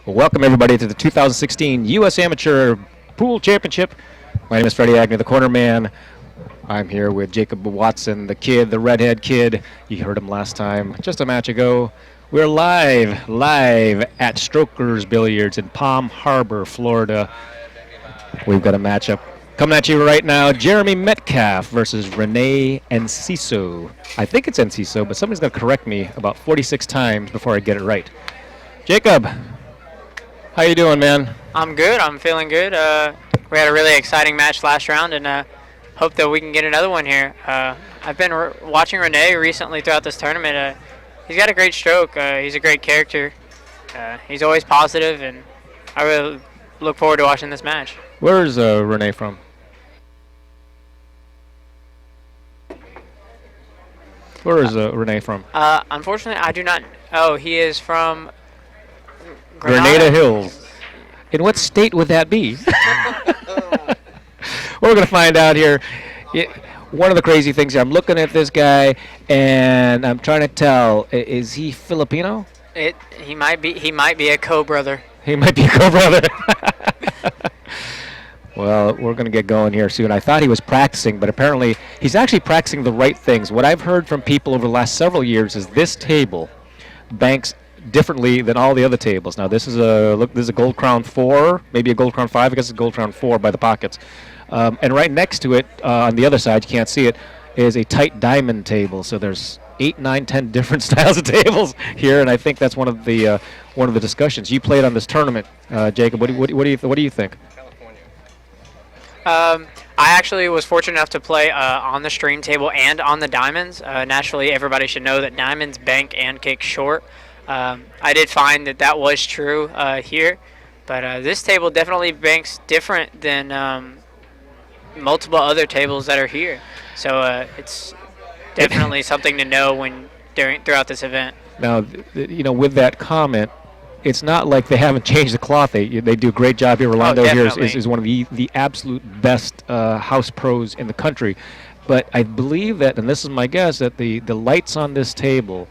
Welcome, everybody, to the 2016 U.S. Amateur Pool Championship. My name is Freddie Agnew, the corner man. I'm here with Jacob Watson, the kid, the redhead kid. You heard him last time, just a match ago. We're live at Strokers Billiards in Palm Harbor, Florida. We've got a matchup coming at you right now. Jeremy Metcalf versus Rene Enciso. I think it's Enciso, but somebody's going to correct me about 46 times before I get it right. Jacob, how you doing, man? I'm good. I'm feeling good. We had a really exciting match last round, and hope that we can get another one here. I've been watching Rene recently throughout this tournament. He's got a great stroke. He's a great character. He's always positive, and I really look forward to watching this match. Where's Rene from? Where is Rene from? Unfortunately, I do not. Oh, he is from Grenada Hills. In what state would that be? We're going to find out here. One of the crazy things here, I'm looking at this guy, and I'm trying to tell, is he Filipino? He might be a co-brother. He might be a co-brother. Well, we're going to get going here soon. I thought he was practicing, but apparently he's actually practicing the right things. What I've heard from people over the last several years is this table banks differently than all the other tables. Now, this is a Gold Crown 4, maybe a Gold Crown 5. I guess it's a Gold Crown 4 by the pockets. And right next to it, on the other side, you can't see it, is a tight diamond table. So there's 8, 9, 10 different styles of tables here, and I think that's one of the discussions. You played on this tournament, Jacob. What do you think? I actually was fortunate enough to play on the stream table and on the diamonds. Naturally, everybody should know that diamonds bank and kick short. I did find that was true here, but this table definitely banks different than multiple other tables that are here. So it's definitely something to know throughout this event. Now, with that comment, it's not like they haven't changed the cloth. They do a great job here. Rolando here is one of the absolute best house pros in the country. But I believe that, and this is my guess, that the lights on this table,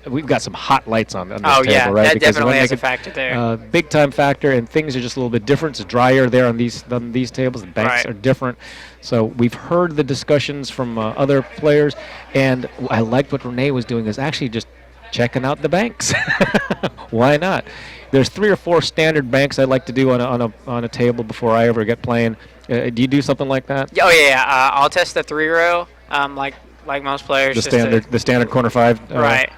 we've got some hot lights on this table, right? That definitely has a factor there. Big time factor, and things are just a little bit different. It's drier there on these tables. The banks are different. So we've heard the discussions from other players, and I liked what Rene was doing is actually just checking out the banks. Why not? There's 3 or 4 standard banks I like to do on a table before I ever get playing. Do you do something like that? Oh yeah. I'll test the 3-rail, like most players. The standard corner 5. Right.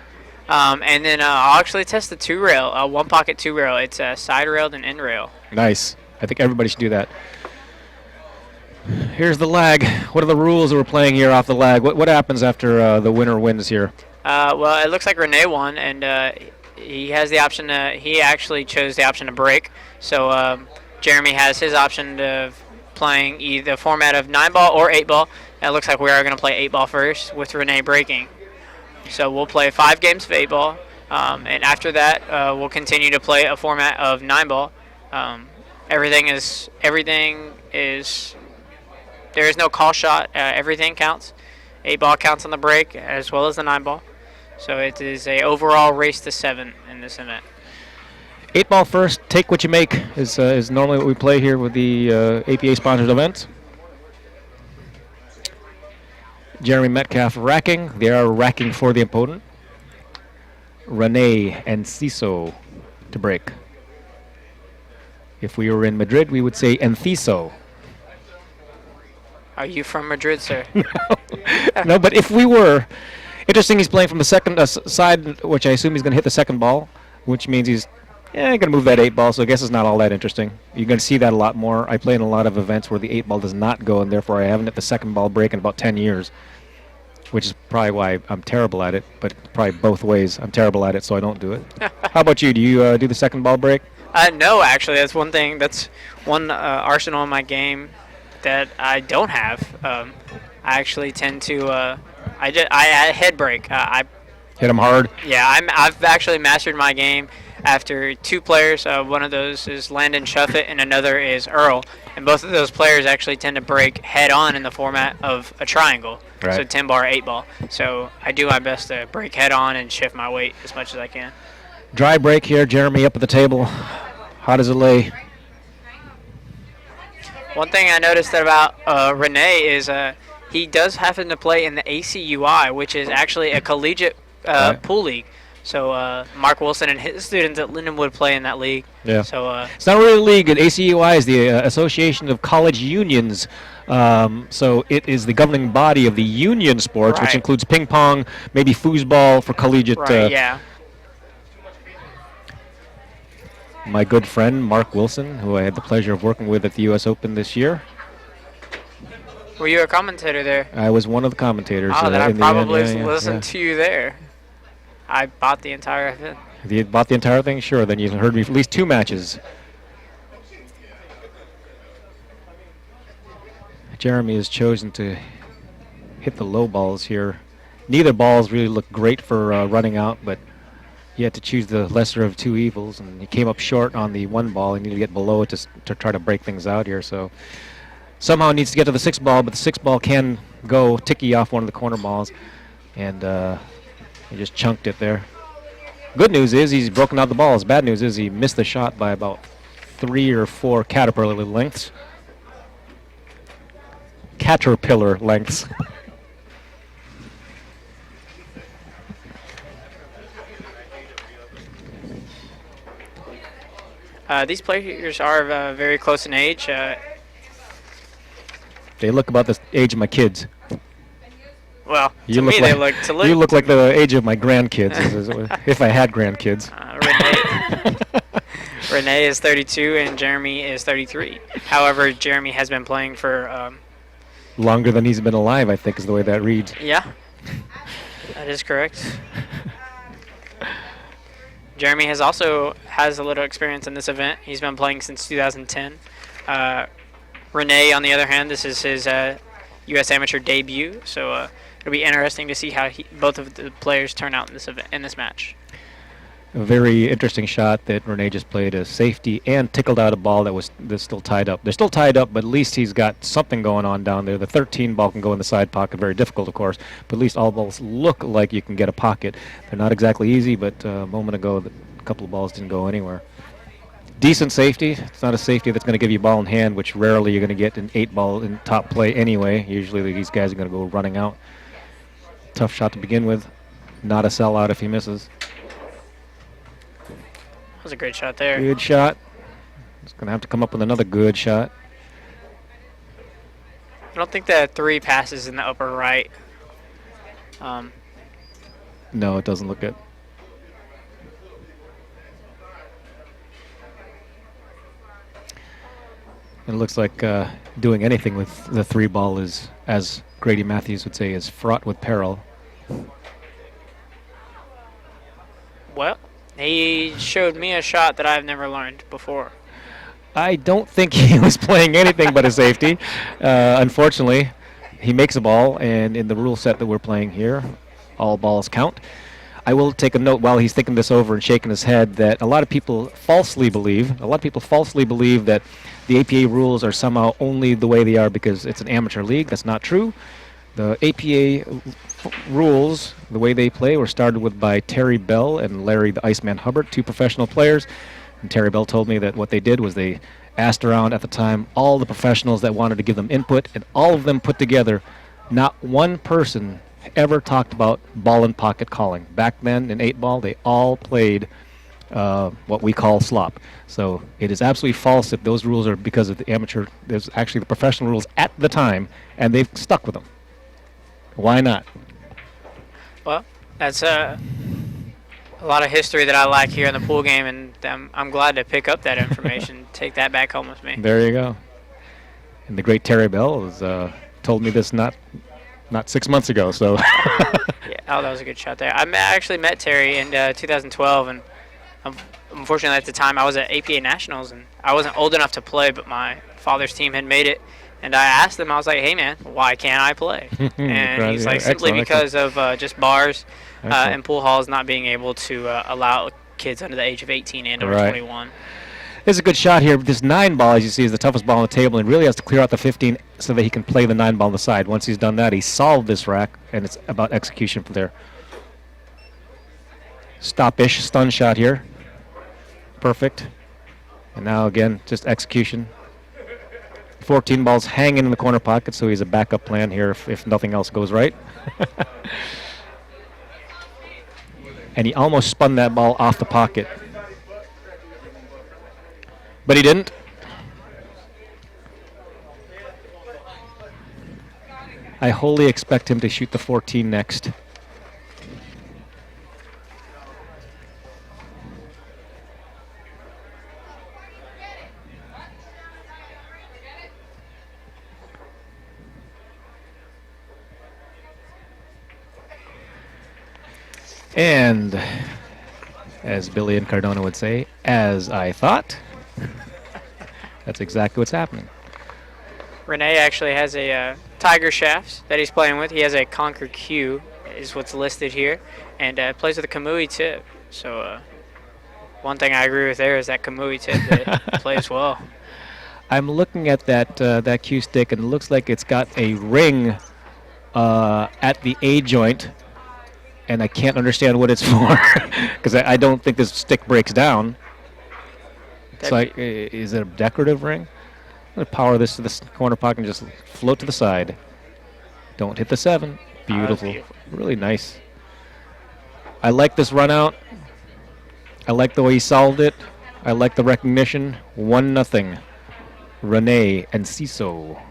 And then I'll actually test the 2-rail, one pocket 2-rail. It's side railed and end rail. Nice. I think everybody should do that. Here's the lag. What are the rules that we're playing here off the lag? What happens after the winner wins here? Well, it looks like Rene won, and he has the option he actually chose the option to break. So Jeremy has his option of playing either the format of 9-ball or 8-ball. It looks like we are going to play 8-ball first with Rene breaking. So we'll play 5 games of 8-ball, and after that, we'll continue to play a format of 9-ball. Everything is. There is no call shot. Everything counts. 8-ball counts on the break as well as the 9-ball. So it is a overall race to 7 in this event. 8-ball first. Take what you make is normally what we play here with the APA sponsored events. Jeremy Metcalf racking. They are racking for the opponent. Rene Enciso to break. If we were in Madrid, we would say Enciso. Are you from Madrid, sir? No, but if we were, interesting. He's playing from the second side, which I assume he's going to hit the second ball, which means he's going to move that 8-ball. So I guess it's not all that interesting. You're going to see that a lot more. I play in a lot of events where the 8-ball does not go, and therefore I haven't hit the second ball break in about 10 years, which is probably why I'm terrible at it. But probably both ways, I'm terrible at it, so I don't do it. How about you? Do you do the second ball break? No, actually, that's one thing. That's one arsenal in my game that I don't have. I actually tend to I head break. I hit them hard. Yeah, I've actually mastered my game after 2 players. One of those is Landon Shuffett and another is Earl. And both of those players actually tend to break head on in the format of a triangle. Right. So 10-bar, 8-ball. So I do my best to break head on and shift my weight as much as I can. Dry break here. Jeremy up at the table. How does it lay? One thing I noticed about Rene is he does happen to play in the ACUI, which is actually a collegiate Right. pool league. So Mark Wilson and his students at Lindenwood play in that league. Yeah. So It's not really a league. ACUI is the Association of College Unions. So it is the governing body of the union sports, which Right. includes ping pong, maybe foosball for collegiate. right, yeah. My good friend Mark Wilson, who I had the pleasure of working with at the U.S. Open this year. Were you a commentator there? I was one of the commentators. Oh, then I in the probably end. listened to you there. I bought the entire event. If you bought the entire thing, sure. Then you've heard me for at least 2 matches. Jeremy has chosen to hit the low balls here. Neither balls really look great for running out, but he had to choose the lesser of 2 evils, and he came up short on the 1 ball. He needed to get below it to try to break things out here. So somehow needs to get to the 6 ball, but the 6 ball can go ticky off one of the corner balls, and he just chunked it there. Good news is he's broken out the balls. Bad news is he missed the shot by about 3 or 4 caterpillar lengths. Caterpillar lengths. These players are very close in age. They look about the age of my kids. Well, You to look me, like- they look to You look like the age of my grandkids, if I had grandkids. Rene is 32 and Jeremy is 33. However, Jeremy has been playing for Longer than he's been alive, I think, is the way that reads. yeah, that is correct. Jeremy has a little experience in this event. He's been playing since 2010. Rene, on the other hand, this is his U.S. Amateur debut, so it'll be interesting to see how both of the players turn out in this match. A very interesting shot that Rene just played a safety and tickled out a ball that's still tied up. They're still tied up, but at least he's got something going on down there. The 13 ball can go in the side pocket, very difficult, of course, but at least all balls look like you can get a pocket. They're not exactly easy, but a moment ago, a couple of balls didn't go anywhere. Decent safety. It's not a safety that's going to give you ball in hand, which rarely you're going to get an 8 ball in top play anyway. Usually these guys are going to go running out. Tough shot to begin with. Not a sellout if he misses. That was a great shot there. Good shot. He's going to have to come up with another good shot. I don't think the 3 passes in the upper right. No, it doesn't look good. It looks like doing anything with the 3 ball is, as Grady Matthews would say, is fraught with peril. Well, he showed me a shot that I've never learned before. I don't think he was playing anything but a safety. Unfortunately, he makes a ball, and in the rule set that we're playing here, all balls count. I will take a note while he's thinking this over and shaking his head that a lot of people falsely believe that the APA rules are somehow only the way they are because it's an amateur league. That's not true. The APA rules, the way they play, were started with by Terry Bell and Larry the Iceman Hubbard, 2 professional players. And Terry Bell told me that what they did was they asked around at the time all the professionals that wanted to give them input, and all of them put together, not one person ever talked about ball and pocket calling. Back then in 8 ball, they all played what we call slop. So it is absolutely false if those rules are because of the amateur. There's actually the professional rules at the time, and they've stuck with them. Why not? Well, that's a lot of history that I like here in the pool game, and I'm glad to pick up that information, take that back home with me. There you go. And the great Terry Bell has told me this not 6 months ago. So Yeah, that was a good shot there. I actually met Terry in 2012, and unfortunately at the time I was at APA Nationals, and I wasn't old enough to play, but my father's team had made it. And I asked him, I was like, hey, man, why can't I play? And Right, he's like, yeah, simply excellent, because of just bars Excellent. and pool halls not being able to allow kids under the age of 18 and over Right. 21. There's a good shot here. This 9 ball, as you see, is the toughest ball on the table, and really has to clear out the 15 so that he can play the 9 ball on the side. Once he's done that, he solved this rack, and it's about execution from there. Stop-ish stun shot here. Perfect. And now again, just execution. 14 balls hanging in the corner pocket, so he's a backup plan here if nothing else goes right. And he almost spun that ball off the pocket. But he didn't. I wholly expect him to shoot the 14 next. And as Billy and Cardona would say, as I thought, that's exactly what's happening. Rene actually has a Tiger Shafts that he's playing with. He has a Conquer Q, is what's listed here, and plays with a Kamui tip. So one thing I agree with there is that Kamui tip that plays well. I'm looking at that Q stick, and it looks like it's got a ring at the A joint, and I can't understand what it's for because I don't think this stick breaks down. It's like, is it a decorative ring? I'm going to power this to the corner pocket and just float to the side. Don't hit the 7. Beautiful. Really nice. I like this run out. I like the way he solved it. I like the recognition. 1-0. Rene Enciso.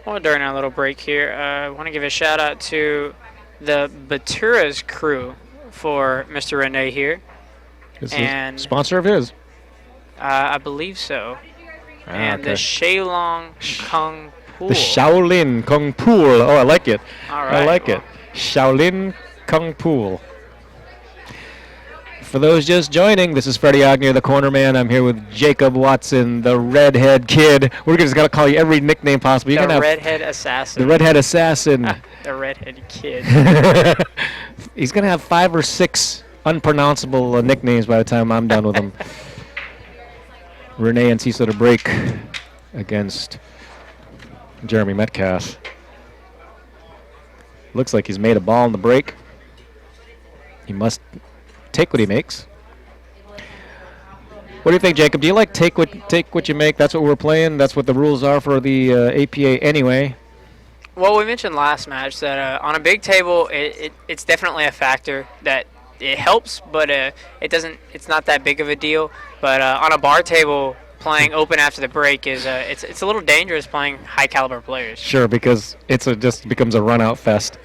Well, during our little break here, I want to give a shout out to the Baturas crew for Mr. Rene here. This and is sponsor of his. I believe so. And the Shaolong Kung Pool. The Shaolin Kung Pool. Oh, I like it. All right, I like it. Shaolin Kung Pool. For those just joining, this is Freddie Agnew, the corner man. I'm here with Jacob Watson, the redhead kid. We're just going to call you every nickname possible. You're the redhead assassin. The redhead assassin. The redhead kid. He's going to have 5 or 6 unpronounceable nicknames by the time I'm done with him. Rene Enciso to break against Jeremy Metcalf. Looks like he's made a ball in the break. He must take what he makes. What do you think, Jacob? Do you like take what you make? That's what we're playing. That's what the rules are for the APA anyway. Well, we mentioned last match that on a big table, it's definitely a factor that it helps, but it doesn't. It's not that big of a deal. But on a bar table, playing open after the break is it's a little dangerous playing high caliber players. Sure, because just becomes a run out fest.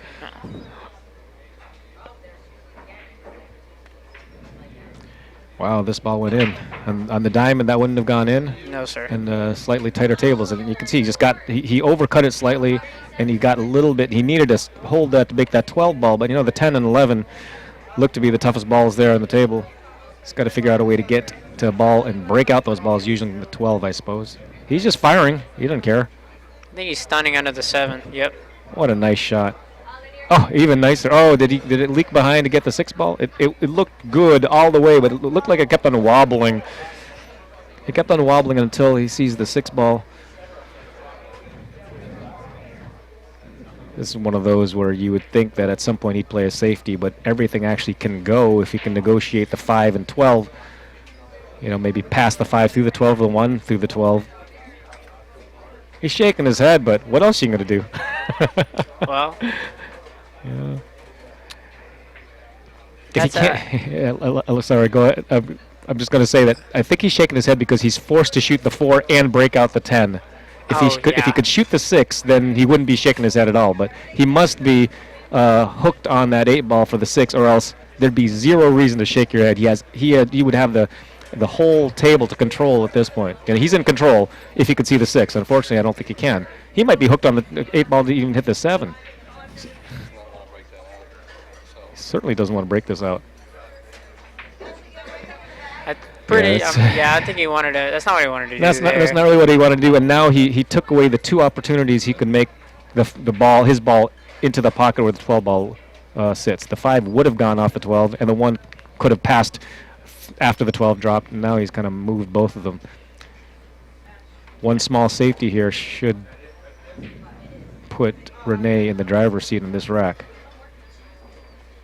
Wow, this ball went in. On the diamond, that wouldn't have gone in. No, sir. And slightly tighter tables. And you can see he overcut it slightly, and he got a little bit. He needed to hold that to make that 12 ball. But, the 10 and 11 look to be the toughest balls there on the table. He's got to figure out a way to get to a ball and break out those balls using the 12, I suppose. He's just firing. He doesn't care. I think he's stunning under the 7. Yep. What a nice shot. Oh, even nicer. Oh, did it leak behind to get the 6 ball? It looked good all the way, but it looked like it kept on wobbling. It kept on wobbling until he sees the 6 ball. This is one of those where you would think that at some point he'd play a safety, but everything actually can go if he can negotiate the 5 and 12. Maybe pass the 5 through the 12, the 1 through the 12. He's shaking his head, but what else are you going to do? Well. Yeah. If he can't, sorry, go ahead. I'm just going to say that I think he's shaking his head because he's forced to shoot the 4 and break out the 10. If he could shoot the 6, then he wouldn't be shaking his head at all. But he must be hooked on that 8 ball for the 6, or else there'd be zero reason to shake your head. He would have the whole table to control at this point. And he's in control if he could see the 6. Unfortunately, I don't think he can. He might be hooked on the 8 ball to even hit the 7. Certainly doesn't want to break this out. I think he wanted to. That's not what he wanted to do. That's not really what he wanted to do. And now he took away the 2 opportunities he could make his ball into the pocket where the 12 ball sits. The 5 would have gone off the 12, and the 1 could have passed after the 12 dropped. And now he's kind of moved both of them. One small safety here should put Rene in the driver's seat in this rack.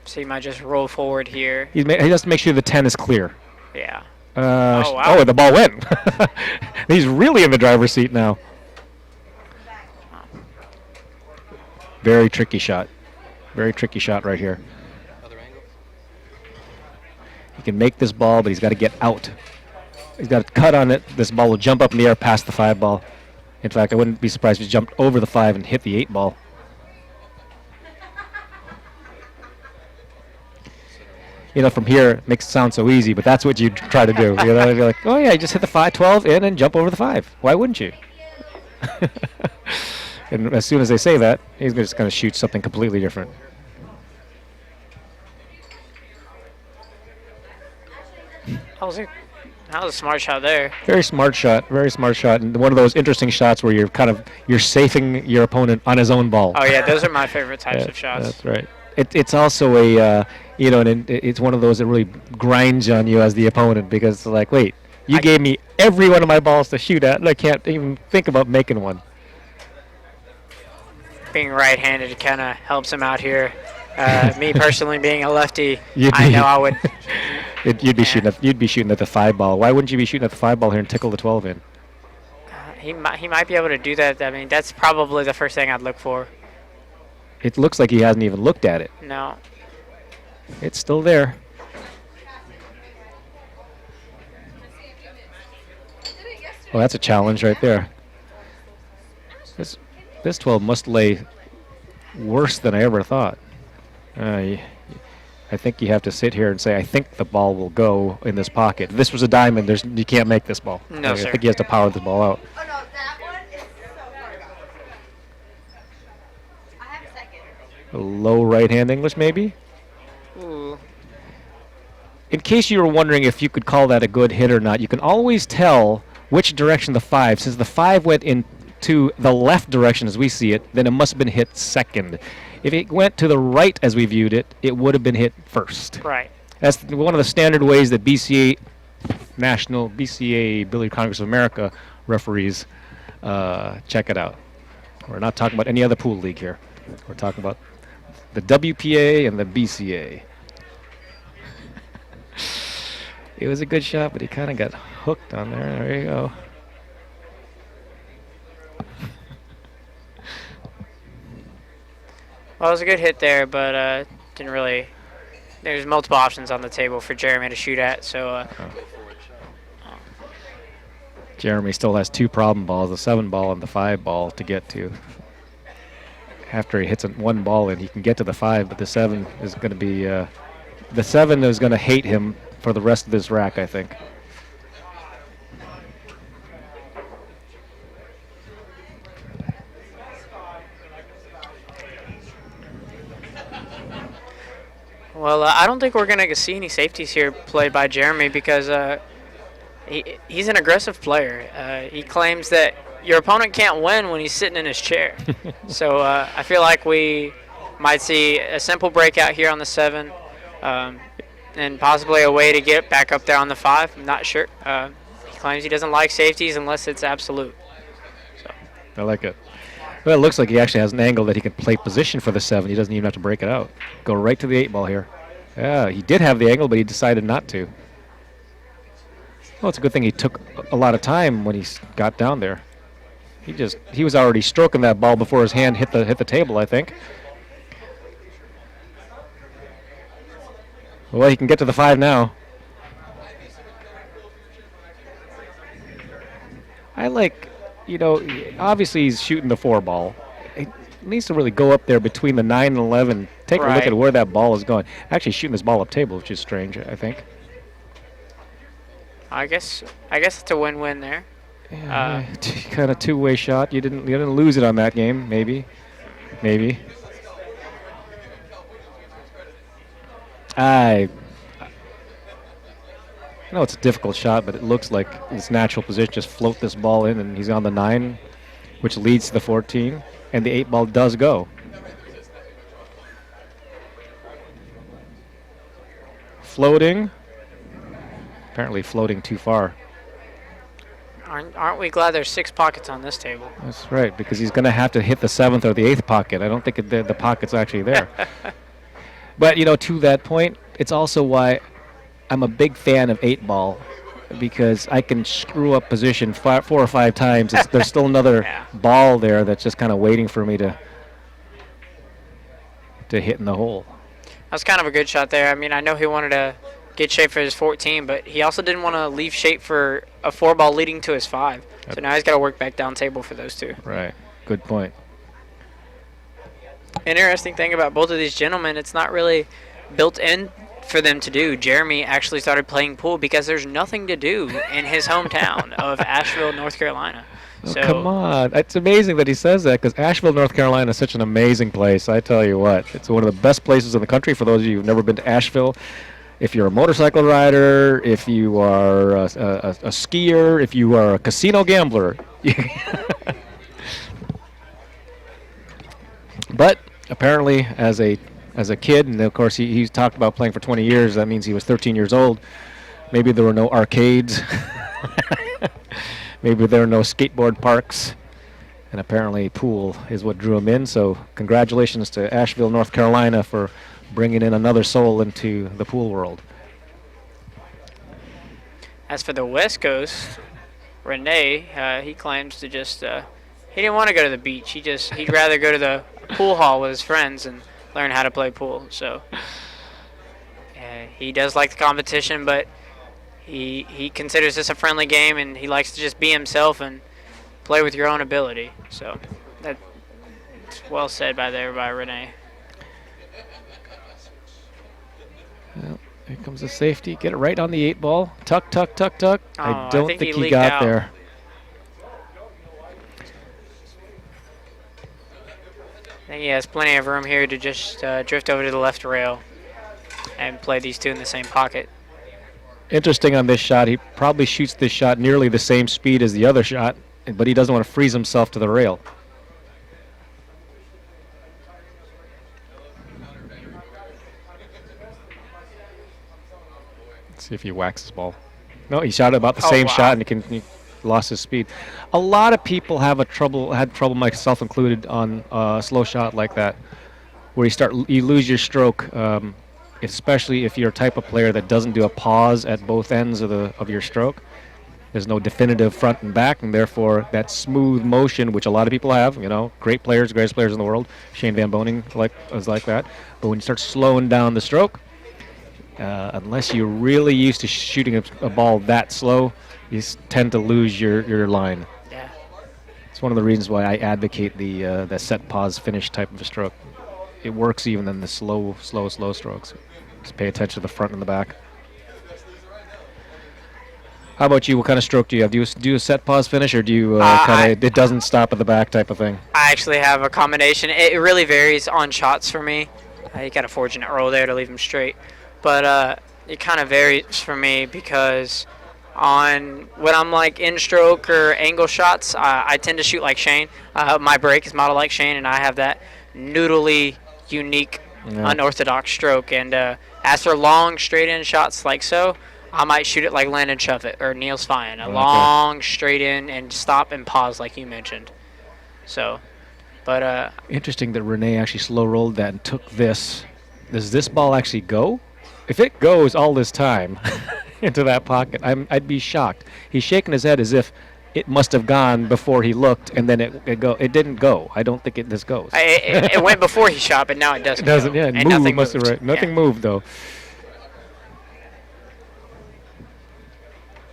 So he might just roll forward here. He has to make sure the 10 is clear. Yeah. Oh, wow. the ball went. He's really in the driver's seat now. Very tricky shot. Very tricky shot right here. He can make this ball, but he's got to get out. He's got to cut on it. This ball will jump up in the air past the 5 ball. In fact, I wouldn't be surprised if he jumped over the 5 and hit the 8 ball. You know, from here, it makes it sound so easy, but that's what you try to do. You know, you're like, oh yeah, you just hit the 12 in and jump over the 5. Why wouldn't you? And as soon as they say that, he's just going to shoot something completely different. That was a smart shot there. Very smart shot. Very smart shot. And one of those interesting shots where you're safing your opponent on his own ball. Oh yeah, those are my favorite types of shots. That's right. It's also it's one of those that really grinds on you as the opponent because it's like, wait, you gave me every one of my balls to shoot at, and I can't even think about making one. Being right-handed kind of helps him out here. Me personally, being a lefty, I know I would. You'd be shooting at the 5 ball. Why wouldn't you be shooting at the 5 ball here and tickle the 12 in? He might be able to do that. I mean, that's probably the first thing I'd look for. It looks like he hasn't even looked at it. No. It's still there. Oh, that's a challenge right there. This 12 must lay worse than I ever thought. I think you have to sit here and say, I think the ball will go in this pocket. If this was a diamond, you can't make this ball. No, sir. I think he has to power the ball out. Oh, no, that one is so far gone. I have a second. A low right-hand English, maybe? Ooh. In case you were wondering if you could call that a good hit or not, you can always tell which direction the 5, since the 5 went into the left direction as we see it, then it must have been hit second. If it went to the right as we viewed it, it would have been hit first. Right. That's one of the standard ways that BCA Billiard Congress of America referees check it out. We're not talking about any other pool league here. We're talking about the WPA and the BCA. It was a good shot, but he kind of got hooked on there. There you go. Well, it was a good hit there, but didn't really. There's multiple options on the table for Jeremy to shoot at, so. Jeremy still has 2 problem balls, the 7 ball and the 5 ball to get to. After he hits 1 ball in, he can get to the 5, but the 7 is going to be. The 7 is going to hate him for the rest of this rack, I think. Well, I don't think we're going to see any safeties here played by Jeremy because he's an aggressive player. He claims that your opponent can't win when he's sitting in his chair. So I feel like we might see a simple breakout here on the 7 and possibly a way to get back up there on the 5. I'm not sure. He claims he doesn't like safeties unless it's absolute. So. I like it. Well, it looks like he actually has an angle that he can play position for the 7. He doesn't even have to break it out. Go right to the 8 ball here. Yeah, he did have the angle, but he decided not to. Well, it's a good thing he took a lot of time when he got down there. He was already stroking that ball before his hand hit the table, I think. Well, he can get to the 5 now. I like, obviously he's shooting the 4 ball. He needs to really go up there between the 9 and 11. Take a look at where that ball is going. Actually shooting this ball up table, which is strange, I think. I guess it's a win-win there. Yeah, kind of two-way shot. You didn't lose it on that game, maybe. I know it's a difficult shot, but it looks like his natural position. Just float this ball in, and he's on the 9, which leads to the 14, and the 8 ball does go. Floating. Apparently floating too far. Aren't we glad there's 6 pockets on this table? That's right, because he's going to have to hit the 7th or the 8th pocket. I don't think the pocket's actually there. But, to that point, it's also why I'm a big fan of 8-ball, because I can screw up position 4 or 5 times. There's still another Yeah. ball there that's just kind of waiting for me to hit in the hole. That's kind of a good shot there. I mean, I know he wanted to get shape for his 14, but he also didn't want to leave shape for a 4-ball leading to his 5. So now he's got to work back down table for those 2. Right. Good point. Interesting thing about both of these gentlemen, it's not really built in for them to do. Jeremy actually started playing pool because there's nothing to do in his hometown of Asheville, North Carolina. Oh, So come on. It's amazing that he says that, because Asheville, North Carolina is such an amazing place. I tell you what. It's one of the best places in the country for those of you who've never been to Asheville. If you're a motorcycle rider, if you are a skier, if you are a casino gambler. But apparently, as a kid, and of course he's talked about playing for 20 years, that means he was 13 years old. Maybe there were no arcades. Maybe there were no skateboard parks. And apparently pool is what drew him in. So congratulations to Asheville, North Carolina for bringing in another soul into the pool world. as for the West Coast, Rene, he claims to just he didn't want to go to the beach. He'd rather go to the pool hall with his friends and learn how to play pool. So he does like the competition, but he considers this a friendly game, and he likes to just be himself and play with your own ability. So that's well said by Rene. Well, here comes the safety. Get it right on the 8 ball. Tuck, tuck, tuck, tuck. Oh, I don't think think he he leaked got out. there. I think he has plenty of room here to just drift over to the left rail and play these two in the same pocket. Interesting on this shot. He probably shoots this shot nearly the same speed as the other shot, but he doesn't want to freeze himself to the rail. Let's see if he whacks his ball. No, he shot about the Oh, same wow. shot, and he lost his speed. A lot of people had trouble, myself included, on a slow shot like that, where you lose your stroke, especially if you're a type of player that doesn't do a pause at both ends of your stroke. There's no definitive front and back, and therefore that smooth motion, which a lot of people have, great players, greatest players in the world. Shane Van Boening was like that. But when you start slowing down the stroke, unless you're really used to shooting a ball that slow, you tend to lose your line. Yeah. It's one of the reasons why I advocate the set, pause, finish type of a stroke. It works even in the slow strokes. Just pay attention to the front and the back. How about you? What kind of stroke do you have? Do you do a set, pause, finish, or do you it doesn't stop at the back type of thing? I actually have a combination. It really varies on shots for me. You got a fortunate roll there to leave him straight. But it kind of varies for me because when I'm like in stroke or angle shots, I tend to shoot like Shane. My break is modeled like Shane, and I have that noodly, unique, unorthodox stroke. And as for long straight in shots like so, I might shoot it like Landon Shuffett or Neil Spine, long straight in and stop and pause like you mentioned. So, but Interesting that Rene actually slow rolled that and took this. Does this ball actually go? If it goes all this time into that pocket, I'd be shocked. He's shaking his head as if it must have gone before he looked, and then it didn't go. I don't think this goes. it went before he shot, but now it doesn't. It doesn't. go. Yeah, And nothing must have moved. right. Nothing Yeah. moved though.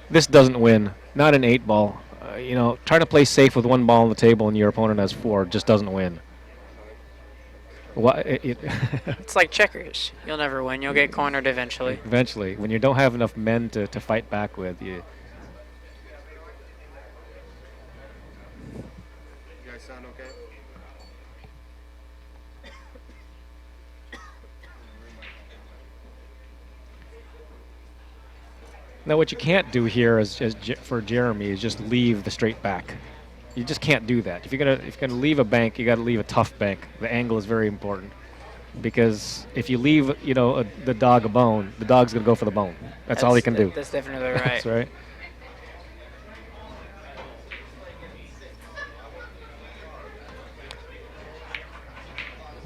This doesn't win. Not an 8 ball. Trying to play safe with 1 ball on the table and your opponent has 4 just doesn't win. It's like checkers. You'll never win. You'll get cornered eventually. Eventually, when you don't have enough men to fight back with, you. You guys sound okay? Now, what you can't do here for Jeremy is just leave the straight back. You just can't do that. If you're gonna leave a bank, you got to leave a tough bank. The angle is very important, because if you leave the dog a bone, the dog's gonna go for the bone. That's all he can do. That's definitely right. That's right.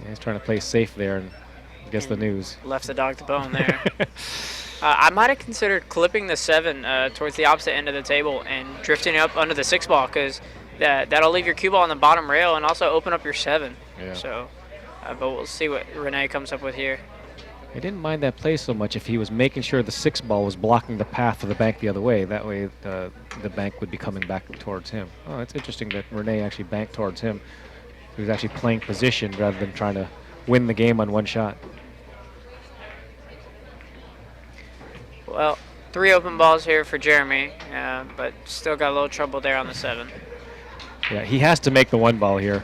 He's trying to play safe there and guess the news. Left the dog to bone there. I might have considered clipping the 7 towards the opposite end of the table and drifting up under the 6 ball, because that'll leave your cue ball on the bottom rail and also open up your 7. Yeah. So, but we'll see what Rene comes up with here. I didn't mind that play so much if he was making sure the 6 ball was blocking the path of the bank the other way. That way the bank would be coming back towards him. Oh, it's interesting that Rene actually banked towards him. He was actually playing position rather than trying to win the game on one shot. Well, 3 open balls here for Jeremy, but still got a little trouble there on the 7. Yeah, he has to make the 1 ball here.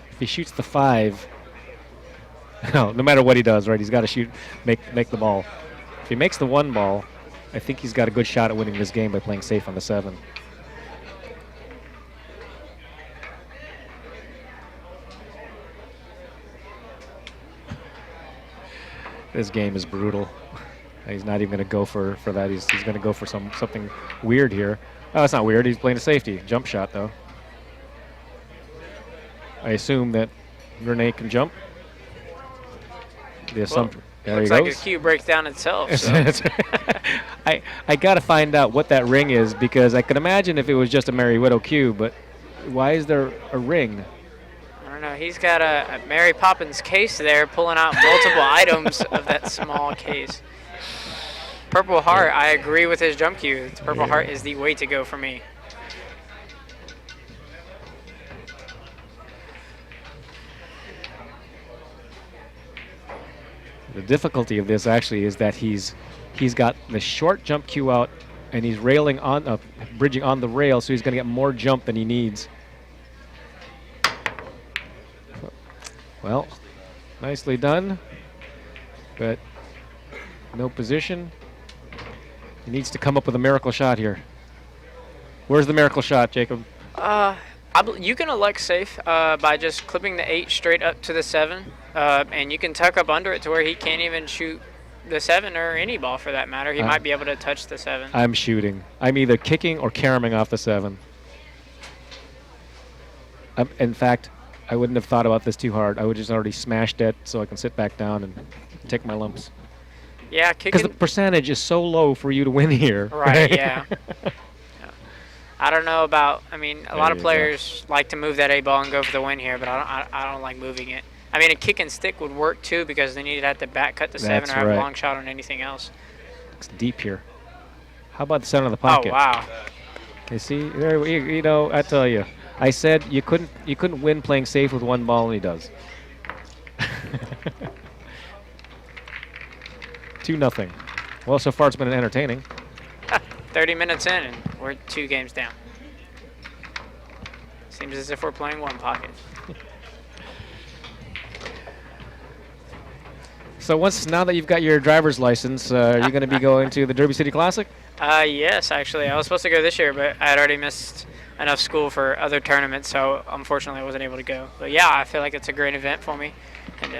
If he shoots the 5, no matter what he does, right, he's got to make the ball. If he makes the 1 ball, I think he's got a good shot at winning this game by playing safe on the 7. This game is brutal. He's not even going to go for that. He's going to go for something weird here. Oh, it's not weird. He's playing a safety. Jump shot, though. I assume that Rene can jump. The assumption. There he Looks goes. like his cue breaks down itself. So. I got to find out what that ring is, because I could imagine if it was just a Merry Widow cue, but why is there a ring? I don't know. He's got a Mary Poppins case there, pulling out multiple items of that small case. Purple Heart, I agree with his jump cue. Purple Heart is the way to go for me. The difficulty of this actually is that he's got the short jump cue out, and he's railing on, bridging on the rail, so he's going to get more jump than he needs. Well, nicely done, but no position. He needs to come up with a miracle shot here. Where's the miracle shot, Jacob? You can elect safe by just clipping the 8 straight up to the 7, and you can tuck up under it to where he can't even shoot the 7 or any ball for that matter. He might be able to touch the 7. I'm shooting. I'm either kicking or caromming off the 7. In fact, I wouldn't have thought about this too hard. I would just already smashed it so I can sit back down and take my lumps. Yeah, because kicking. the percentage is so low for you to win here. Right, yeah. I don't know about, I mean, a lot of players like to move that 8 ball and go for the win here, but I don't like moving it. I mean, a kick and stick would work too, because then you'd have to back cut the 7 or have a long shot on anything else. It's deep here. How about the center of the pocket? Oh, wow. You see, there, you know, I tell you, I said you couldn't win playing safe with 1 ball, and he does. 2-0. Well, so far it's been entertaining. 30 minutes in, and we're 2 games down. Seems as if we're playing 1 pocket. So now that you've got your driver's license, are you going to be going to the Derby City Classic? Yes, actually. I was supposed to go this year, but I had already missed enough school for other tournaments, so unfortunately I wasn't able to go. But yeah, I feel like it's a great event for me. And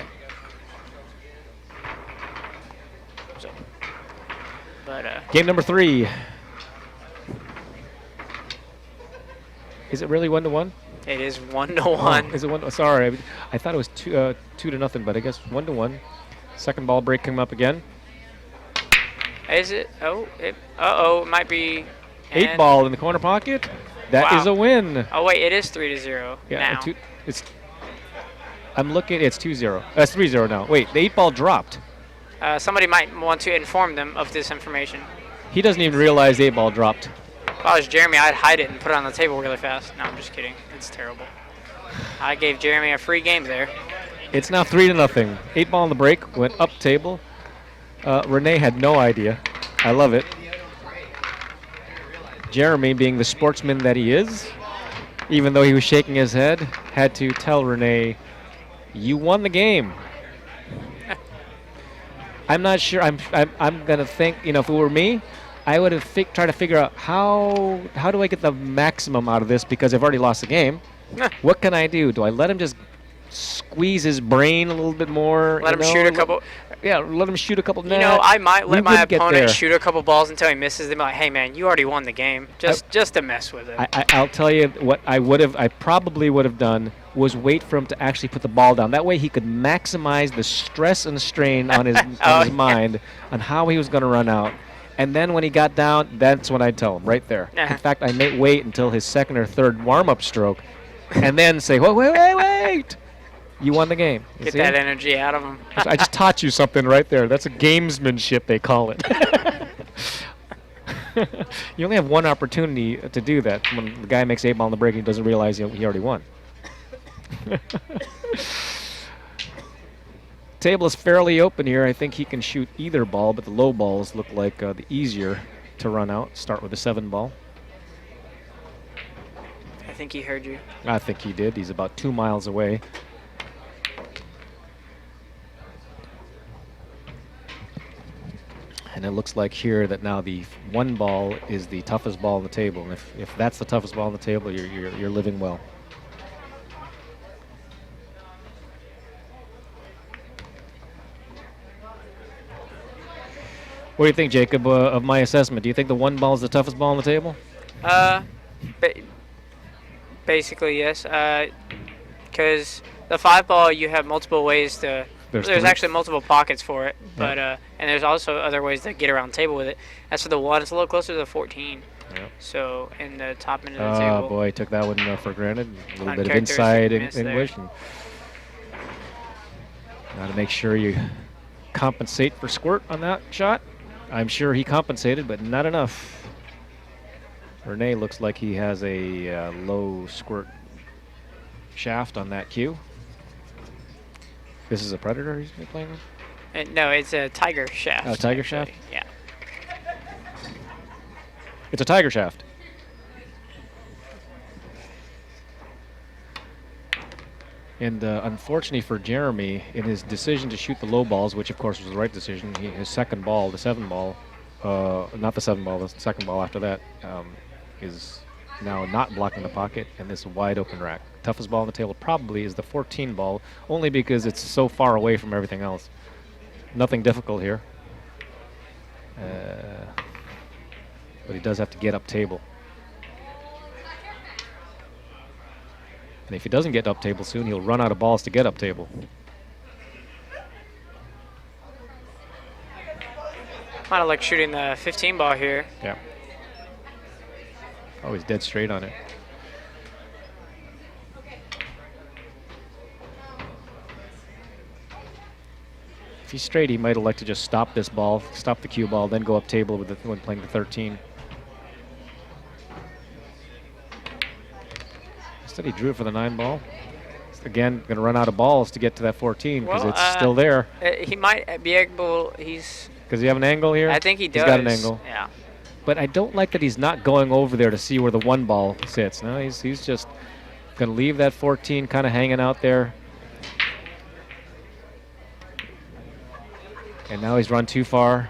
game number 3. Is it really 1-1? It is 1-1. Oh, is it 1? Sorry, I thought it was 2-0, but I guess 1-1. Second ball break came up again. Is it? Oh, it might be. 8 ball in the corner pocket. That is a win. Oh wait, it is 3-0 yeah, now. I'm looking. It's 2-0. It's 3-0 now. Wait, the 8 ball dropped. Somebody might want to inform them of this information. He doesn't even realize the 8 ball dropped. If I was Jeremy, I'd hide it and put it on the table really fast. No, I'm just kidding. It's terrible. I gave Jeremy a free game there. It's now 3-0. 8 ball on the break, went up table. Rene had no idea. I love it. Jeremy, being the sportsman that he is, even though he was shaking his head, had to tell Rene, "You won the game." I'm not sure. I'm gonna think. You know, if it were me, I would have tried to figure out how do I get the maximum out of this, because I've already lost the game. What can I do? Do I let him just squeeze his brain a little bit more? Let him shoot a couple. Yeah, let him shoot a couple. You know, I might let my opponent shoot a couple balls until he misses. They'd be like, "Hey, man, you already won the game. Just to mess with it." I'll tell you what I probably would have done was wait for him to actually put the ball down. That way he could maximize the stress and strain on his, on his mind on how he was going to run out. And then when he got down, that's when I'd tell him, right there. In fact, I may wait until his second or third warm-up stroke and then say, wait. You won the game. Get that energy out of him. I just taught you something right there. That's a gamesmanship, they call it. You only have one opportunity to do that. When the guy makes 8 ball in the break, he doesn't realize he already won. Table is fairly open here. I think he can shoot either ball, but the low balls look like the easier to run out. Start with the 7 ball. I think he heard you. I think he did. He's about 2 miles away. And it looks like here that now the 1 ball is the toughest ball on the table. And if that's the toughest ball on the table, you're living well. What do you think, Jacob, of my assessment? Do you think the 1 ball is the toughest ball on the table? Basically, yes. Because the 5 ball, you have multiple ways to. There's actually multiple pockets for it, but and there's also other ways to get around the table with it. As for the 1, it's a little closer to the 14. Yep. So in the top end of the table. Oh boy, took that one for granted. A little bit of inside English. And got to make sure you compensate for squirt on that shot. I'm sure he compensated, but not enough. Rene looks like he has a low squirt shaft on that cue. This is a Predator he's been playing with? No, it's a Tiger shaft. Oh, Tiger shaft? Yeah. It's a Tiger shaft. And unfortunately for Jeremy, in his decision to shoot the low balls, which of course was the right decision, his second ball, the 7 ball, not the 7 ball, the second ball after that, is now not blocking the pocket and this wide open rack. Toughest ball on the table probably is the 14 ball, only because it's so far away from everything else. Nothing difficult here. But he does have to get up table. And if he doesn't get up table soon, he'll run out of balls to get up table. Kind of like shooting the 15 ball here. Yeah. Oh, he's dead straight on it. If he's straight, he might elect to just stop this ball, stop the cue ball, then go up table with when playing the 13. Instead, he drew it for the 9 ball. Again, going to run out of balls to get to that 14 because it's still there. He might be able. Does he have an angle here? I think he does. He's got an angle. Yeah. But I don't like that he's not going over there to see where the 1 ball sits. No, he's just going to leave that 14 kind of hanging out there. And now he's run too far.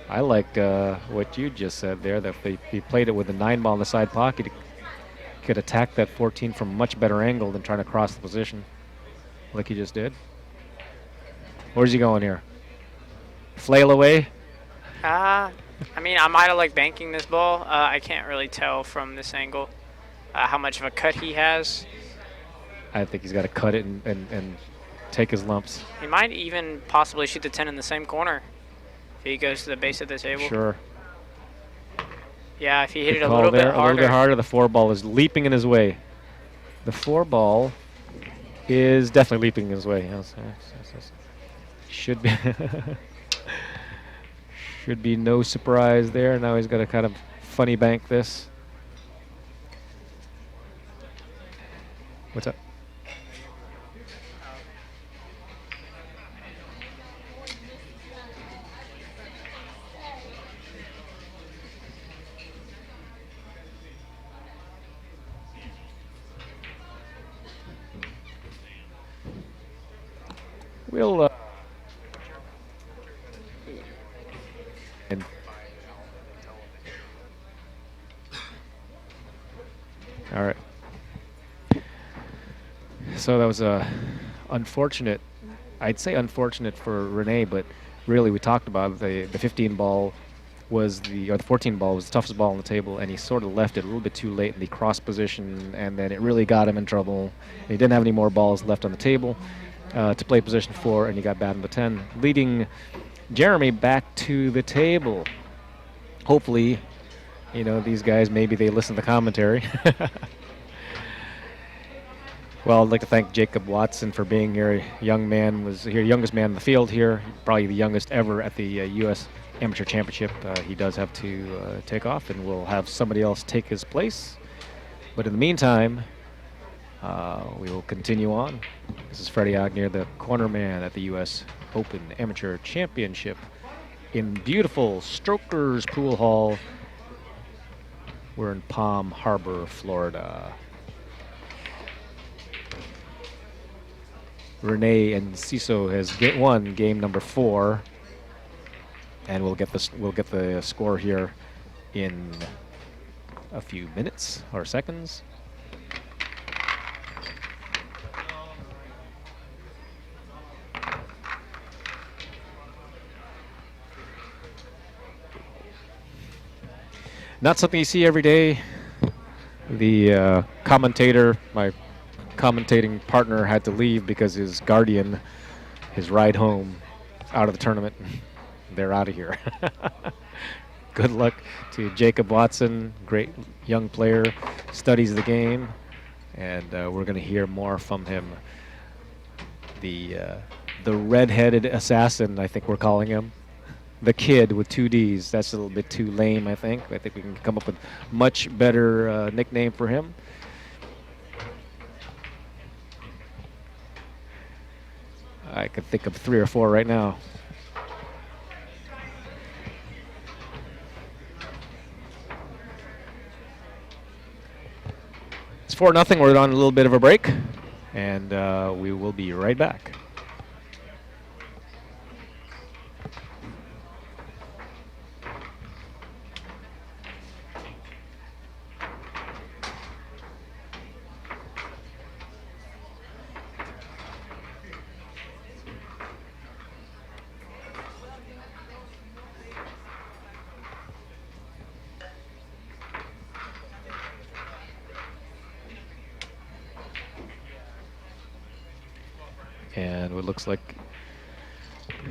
I like what you just said there, that if he played it with a 9 ball in the side pocket, he could attack that 14 from a much better angle than trying to cross the position like he just did. Where's he going here? Flail away? I mean, I might have liked banking this ball. I can't really tell from this angle how much of a cut he has. I think he's got to cut it and take his lumps. He might even possibly shoot the 10 in the same corner if he goes to the base of the table. Sure. Yeah, if he hit it a little bit harder. A little bit harder, the 4 ball is leaping in his way. The 4 ball is definitely leaping in his way. Yes. Should be should be no surprise there. Now he's got to kind of funny bank this. What's up? We'll all right. So that was unfortunate. I'd say unfortunate for Rene, but really we talked about the 15 ball was the 14 ball was the toughest ball on the table, and he sort of left it a little bit too late in the cross position, and then it really got him in trouble. He didn't have any more balls left on the table to play position 4, and he got batted the 10, leading Jeremy back to the table. Hopefully, you know, these guys, maybe they listen to the commentary. Well, I'd like to thank Jacob Watson for being here. Young man was here, youngest man in the field here, probably the youngest ever at the U.S. Amateur Championship. He does have to take off, and we'll have somebody else take his place. But in the meantime, we will continue on. This is Freddie Agnew, the corner man at the U.S. Open Amateur Championship in beautiful Strokers Pool Hall. We're in Palm Harbor, Florida. Rene Enciso has won game number 4, and we'll get the score here in a few minutes or seconds. Not something you see every day. The commentator, my commentating partner, had to leave because his guardian, his ride home out of the tournament, they're out of here. Good luck to Jacob Watson, great young player, studies the game, and we're going to hear more from him. The red-headed assassin, I think we're calling him. The Kid with 2 Ds. That's a little bit too lame, I think. I think we can come up with much better nickname for him. I could think of 3 or 4 right now. It's 4-0. We're on a little bit of a break, and we will be right back. And it looks like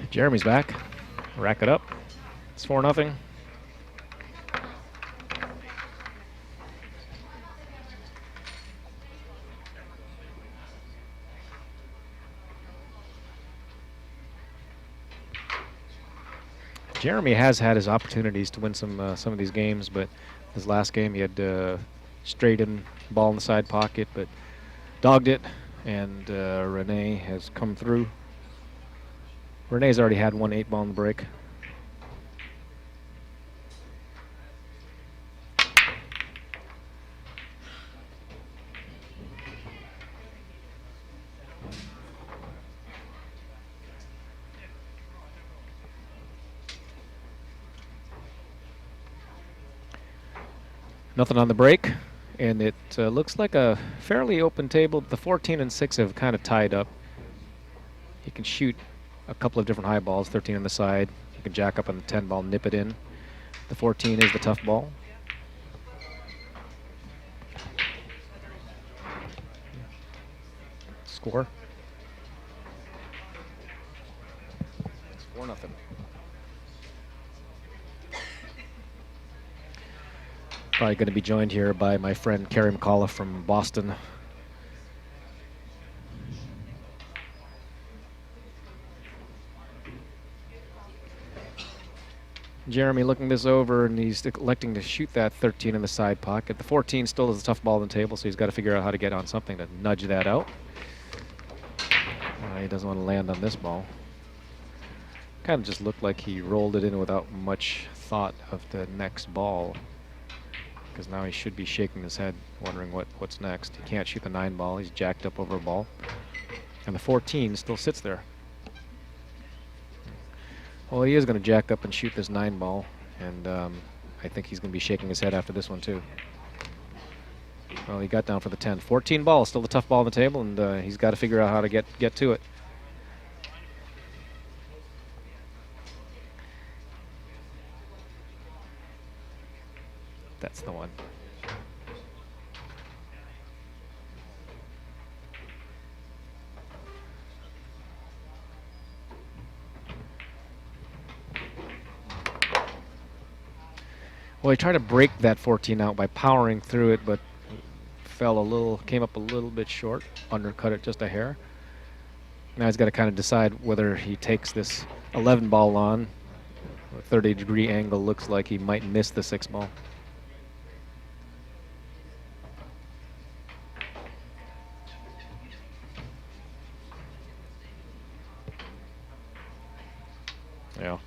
Jeremy's back. Rack it up. It's 4-0. Jeremy has had his opportunities to win some of these games, but his last game he had straight in ball in the side pocket, but dogged it. And Rene has come through. Rene's already had 1 8-ball in the break. Nothing on the break. And it looks like a fairly open table. The 14 and 6 have kind of tied up. He can shoot a couple of different high balls, 13 on the side. You can jack up on the 10 ball, nip it in. The 14 is the tough ball. Score. It's 4-0. Probably going to be joined here by my friend Kerry McAuliffe from Boston. Jeremy looking this over, and he's electing to shoot that 13 in the side pocket. The 14 still is a tough ball on the table, so he's got to figure out how to get on something to nudge that out. He doesn't want to land on this ball. Kind of just looked like he rolled it in without much thought of the next ball, because now he should be shaking his head, wondering what's next. He can't shoot the 9 ball. He's jacked up over a ball. And the 14 still sits there. Well, he is going to jack up and shoot this 9 ball, and I think he's going to be shaking his head after this one, too. Well, he got down for the 10. 14 ball, still the tough ball on the table, and he's got to figure out how to get to it. the one. Well, he tried to break that 14 out by powering through it, but came up a little bit short, undercut it just a hair. Now he's got to kind of decide whether he takes this 11 ball on. A 30-degree angle looks like he might miss the 6 ball. Yeah.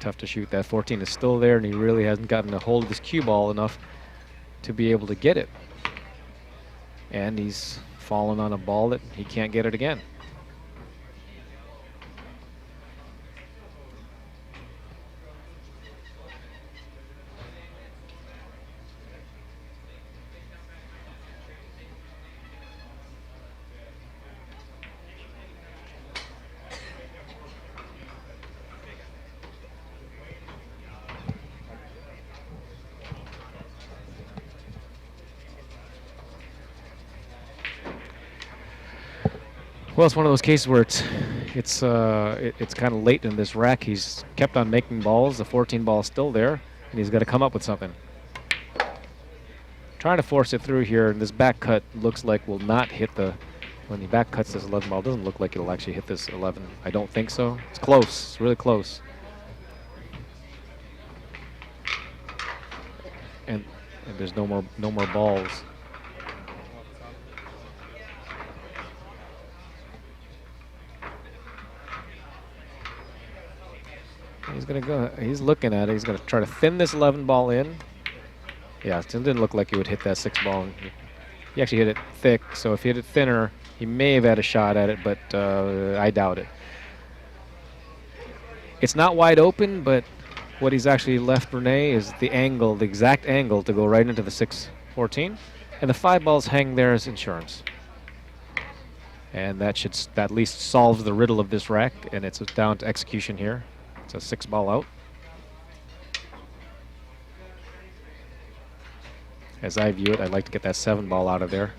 Tough to shoot. That 14 is still there, and he really hasn't gotten a hold of this cue ball enough to be able to get it. And he's fallen on a ball that he can't get it again. Well, it's one of those cases where it's kind of late in this rack. He's kept on making balls. The 14 ball is still there, and he's got to come up with something. Trying to force it through here, and this back cut looks like will not hit the. When he back cuts this 11 ball, it doesn't look like it'll actually hit this 11. I don't think so. It's close. It's really close. And there's no more balls. He's gonna go. He's looking at it. He's gonna try to thin this 11 ball in. Yeah, it didn't look like he would hit that 6 ball. He actually hit it thick. So if he hit it thinner, he may have had a shot at it, but I doubt it. It's not wide open, but what he's actually left Rene is the angle, the exact angle to go right into the 6-14, and the 5 balls hang there as insurance. And that at least solves the riddle of this rack, and it's down to execution here. It's a 6 ball out. As I view it, I'd like to get that 7 ball out of there.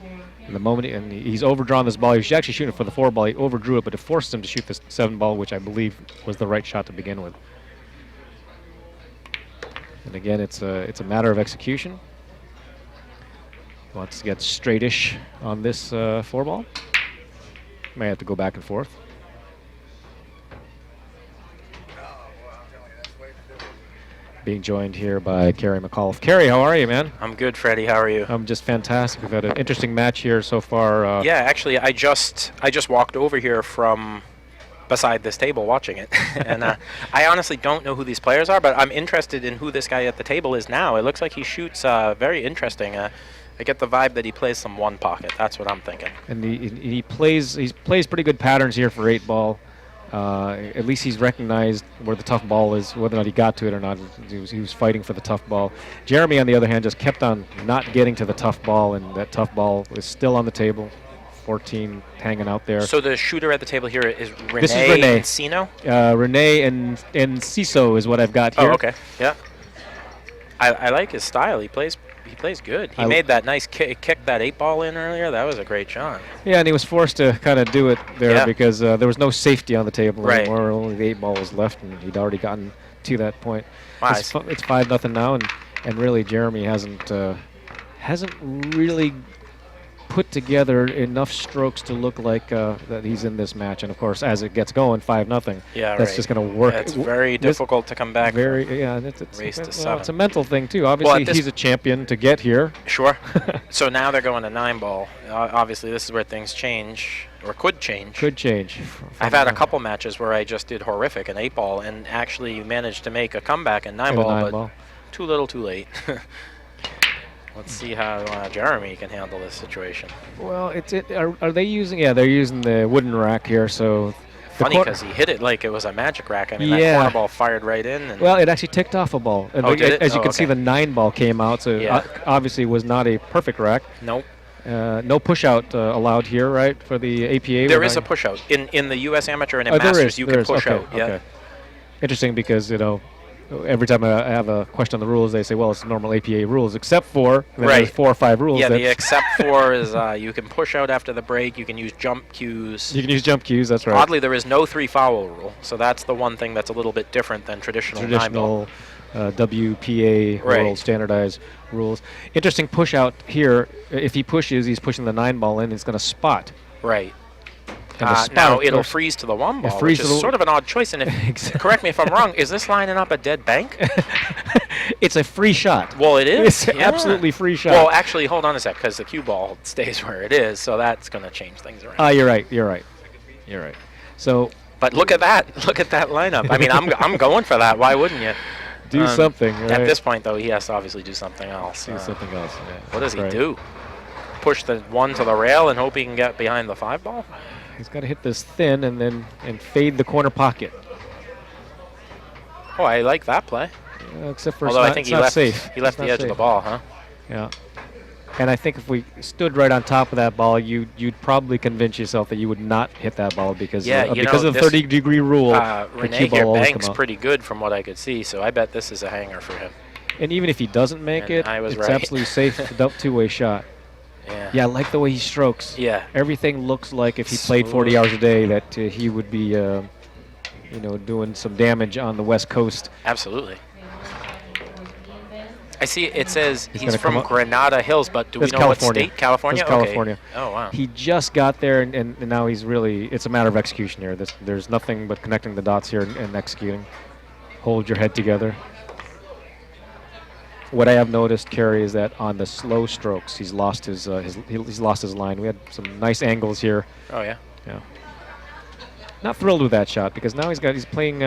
And the moment he's overdrawn this ball, he was actually shooting for the 4 ball. He overdrew it, but it forced him to shoot this 7 ball, which I believe was the right shot to begin with. And again, it's a matter of execution. He wants to get straightish on this 4 ball. May have to go back and forth. Being joined here by Kerry McAuliffe. Kerry, how are you, man? I'm good, Freddie. How are you? I'm just fantastic. We've had an interesting match here so far. Yeah, actually, I just walked over here from beside this table watching it, and I honestly don't know who these players are, but I'm interested in who this guy at the table is now. It looks like he shoots very interesting. I get the vibe that he plays some 1 pocket. That's what I'm thinking. And he plays pretty good patterns here for 8 ball. At least he's recognized where the tough ball is, whether or not he got to it or not. He was fighting for the tough ball. Jeremy, on the other hand, just kept on not getting to the tough ball, and that tough ball is still on the table. 14 hanging out there. So the shooter at the table here is Rene. This is Rene. Enciso? Rene and Enciso is what I've got here. Oh, okay. Yeah. I like his style. He plays good. He made that nice kick that 8 ball in earlier. That was a great shot. Yeah, and he was forced to kind of do it there because there was no safety on the table anymore. Only the 8 ball was left, and he'd already gotten to that point. Wow. It's 5-0 now, and really Jeremy hasn't really put together enough strokes to look like that he's in this match. And of course, as it gets going, 5-0. Yeah, that's just going to work. It's very difficult to come back. It's to 7. It's a mental thing too. Obviously, he's a champion to get here. Sure. So now they're going to 9 ball. Obviously, this is where things change, or could change. Could change. I've had a couple matches where I just did horrific in 8 ball and actually managed to make a comeback in 9 ball, but too little, too late. Let's see how Jeremy can handle this situation. Well, are they using? Yeah, they're using the wooden rack here. So funny because he hit it like it was a magic rack. I mean, that corner ball fired right in. And well, it actually ticked off a ball. And did it? As you can see, the 9 ball came out. So obviously, was not a perfect rack. Nope. No push out allowed here, right? For the APA. There is a push out in the U.S. Amateur and in Masters. You can push out. Yeah. Okay. Interesting because every time I have a question on the rules, they say, well, it's normal APA rules, except for, and then there's Right. 4 or 5 rules. Yeah, that the except for is you can push out after the break. You can use jump cues. you can use jump cues, that's right. Oddly, there is no 3-foul rule, so that's the one thing that's a little bit different than traditional 9-ball. WPA Right. world standardized rules. Interesting push out here. If he pushes, he's pushing the 9 ball in. It's going to spot. Right. And the spot, Now of it'll course- freeze to the 1 ball, freeze which to is the- sort of an odd choice. And if, correct me if I'm wrong, is this lining up a dead bank? It's a free shot. Well, it is. It's yeah. absolutely free shot. Well, actually, hold on a sec, because the cue ball stays where it is, so that's going to change things around. You're right. You're right. You're right. So But look at that. Look at that lineup. I mean, I'm going for that. Why wouldn't you? do something. Right? At this point, though, he has to obviously do something else. do something else. Yeah, What does that's he right. do? Push the 1 to the rail and hope he can get behind the 5 ball? He's got to hit this thin and fade the corner pocket. Oh, I like that play. Except for Although it's I not, think it's he not left, safe. he left It's the not edge of the safe. ball, huh? Yeah. And I think if we stood right on top of that ball, you'd probably convince yourself that you would not hit that ball because Yeah, of, you because know, of the this, 30-degree rule. The Rene cue ball here will always banks come out. pretty good from what I could see, so I bet this is a hanger for him. And even if he doesn't make And it, I was it's right. absolutely safe. Two-way shot. Yeah. Yeah, I like the way he strokes. Yeah. Everything looks like if he played 40 Smooth. hours a day that he would be, doing some damage on the West Coast. Absolutely. I see it says he's gonna from come up- Granada Hills, but do we That's know California. what state? California? That's Okay. California. Oh, wow. He just got there, and now he's really, it's a matter of execution here. There's nothing but connecting the dots here and executing. Hold your head together. What I have noticed, Kerry, is that on the slow strokes, he's lost his line. We had some nice angles here. Oh, yeah. Yeah. Not thrilled with that shot because now he's playing.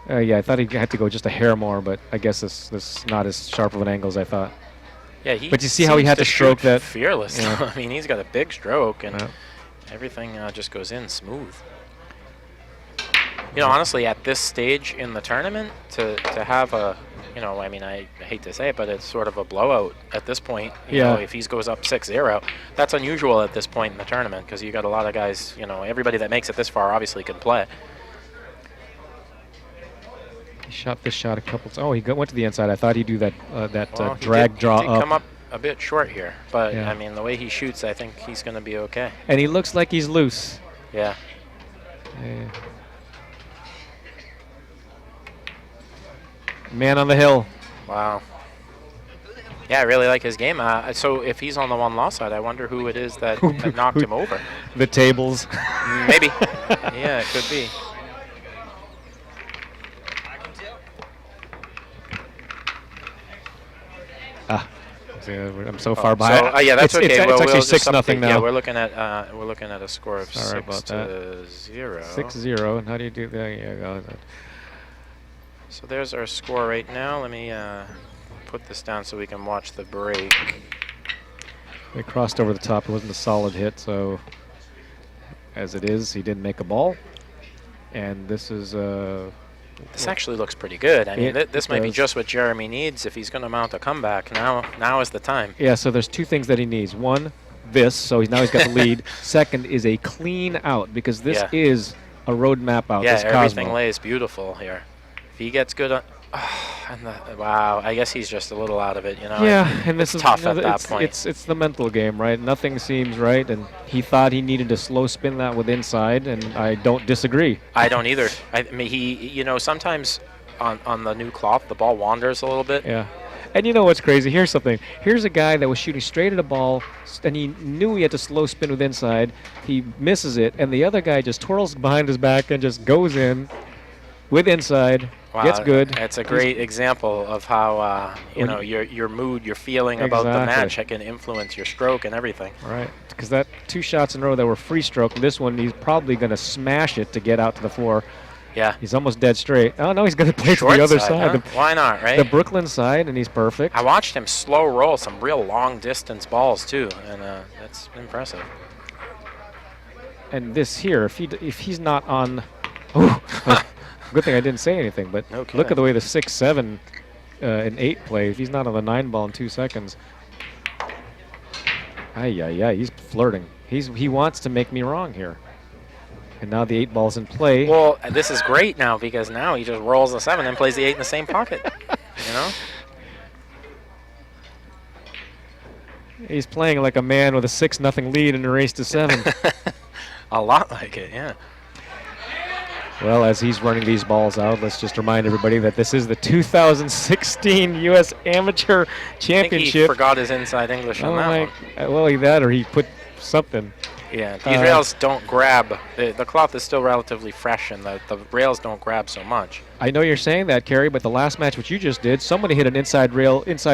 Yeah, I thought he had to go just a hair more, but I guess this is not as sharp of an angle as I thought. Yeah, he But you see how he seems had to stroke shoot that- fearless. Yeah. I mean, he's got a big stroke, and Yeah. everything just goes in smooth. You know, honestly, at this stage in the tournament, to have a, I mean, I hate to say it, but it's sort of a blowout at this point. You know, if he goes up 6-0, that's unusual at this point in the tournament because you got a lot of guys, everybody that makes it this far obviously can play. He shot this shot a couple times. Oh, he went to the inside. I thought he'd do that Well, he drag did, draw he did up. come up a bit short here, but Yeah. I mean, the way he shoots, I think he's going to be okay. And he looks like he's loose. Yeah. Yeah. Man on the hill. Wow. Yeah, I really like his game. So if he's on the 1-loss side, I wonder who it is that knocked him over. The tables. Maybe. Yeah, it could be. I'm so far behind. So, yeah, that's it's, okay. It's, Well, it's actually we'll just 6-0 update. now. Yeah, we're looking at a score of Sorry about that. 6-0. 6-0. And how do you do that? There you go. So there's our score right now. Let me put this down so we can watch the break. They crossed over the top. It wasn't a solid hit, so as it is, he didn't make a ball. And this is This actually looks pretty good. I mean, It this might be does. just what Jeremy needs if he's going to mount a comeback. Now is the time. yeah. So there's 2 things that he needs. One, this. So now he's got the lead. Second is a clean out because this Yeah. is a road map out. Yeah, this everything Cosmo. lays beautiful here. If he gets good on... wow, I guess he's just a little out of it, Yeah, and this is tough at that it's, point. It's the mental game, right? Nothing seems right, and he thought he needed to slow spin that with inside, and I don't disagree. I don't either. I mean, he, sometimes on the new cloth, the ball wanders a little bit. Yeah. And you know what's crazy? Here's something. Here's a guy that was shooting straight at a ball, and he knew he had to slow spin with inside. He misses it, and the other guy just twirls behind his back and just goes in with inside, Wow, gets good. It's a great example of how When your mood, your feeling about the Exactly. match can influence your stroke and everything. Right, because that 2 shots in a row that were free stroke, this one he's probably going to smash it to get out to the floor. Yeah. He's almost dead straight. Oh, no, he's going to play to Short the other side, side. huh? Why not, right? The Brooklyn side, and he's perfect. I watched him slow roll some real long distance balls too, and that's impressive. And this here, if he's not on, oh, good thing I didn't say anything. But No look kidding. at the way the 6, 7, and 8 play. If he's not on the 9 ball in 2 seconds, yeah, he's flirting. He wants to make me wrong here. And now the 8 ball's in play. Well, this is great now because now he just rolls the 7 and plays the 8 in the same pocket. You know? He's playing like a man with a 6-0 lead in a race to 7. A lot like it, yeah. Well, as he's running these balls out, let's just remind everybody that this is the 2016 U.S. Amateur I think Championship. he forgot his inside English on that one. Well, either that or he put something. Yeah, these rails don't grab. The cloth is still relatively fresh, and the rails don't grab so much. I know you're saying that, Kerry, but the last match which you just did, somebody hit an inside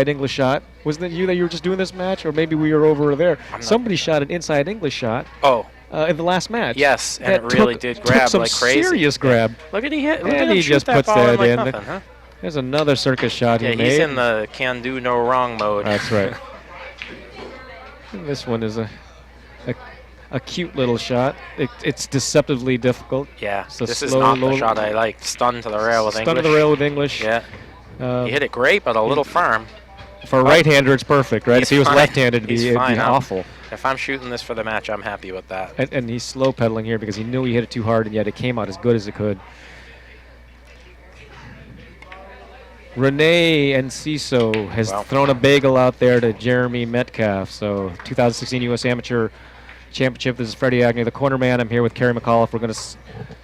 English shot. Wasn't it you that you were just doing this match, or maybe we were over there? Somebody shot an inside English shot. Oh. In the last match. Yes, and it really did grab some like crazy. Serious grab. Look at Look And at him he shoot just that puts ball that like in. nothing, huh? There's another circus shot he Yeah, made. he's in the can do no wrong mode. That's right. And this one is a cute little shot. It's deceptively difficult. Yeah, So this is slow, not low- the shot I like. Stun to the rail with English. Stun to the rail with English. Yeah, he hit it great, but a little firm. For a right-hander, it's perfect, right? He's If he was fine. left-handed, it'd He's be fine, huh? awful. If I'm shooting this for the match, I'm happy with that. And he's slow pedaling here because he knew he hit it too hard, and yet it came out as good as it could. Rene Enciso has thrown a bagel out there to Jeremy Metcalf. So 2016 U.S. Amateur Championship. This is Freddie Agnew, the corner man. I'm here with Kerry McAuliffe. We're going to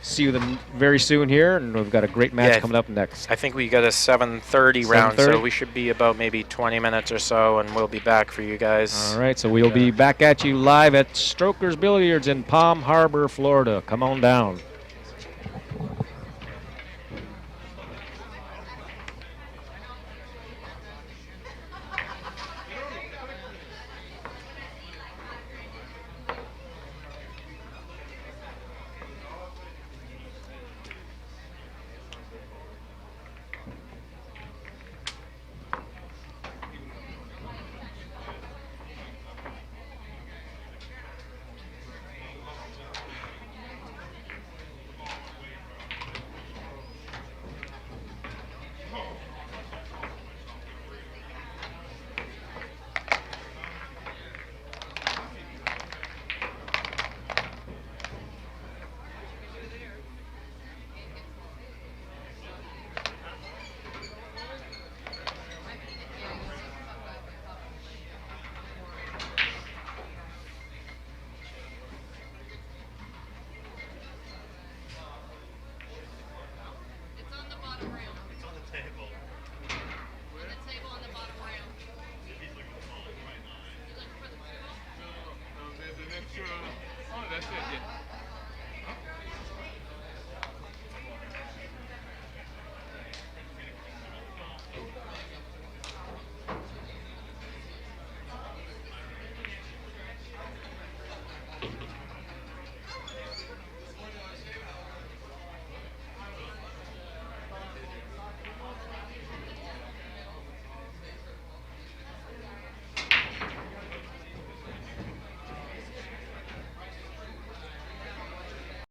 see them very soon here, and we've got a great match coming up next. I think we got a 7:30 round, 7:30? so we should be about maybe 20 minutes or so, and we'll be back for you guys. All right, so we'll be back at you live at Strokers Billiards in Palm Harbor, Florida. Come on down.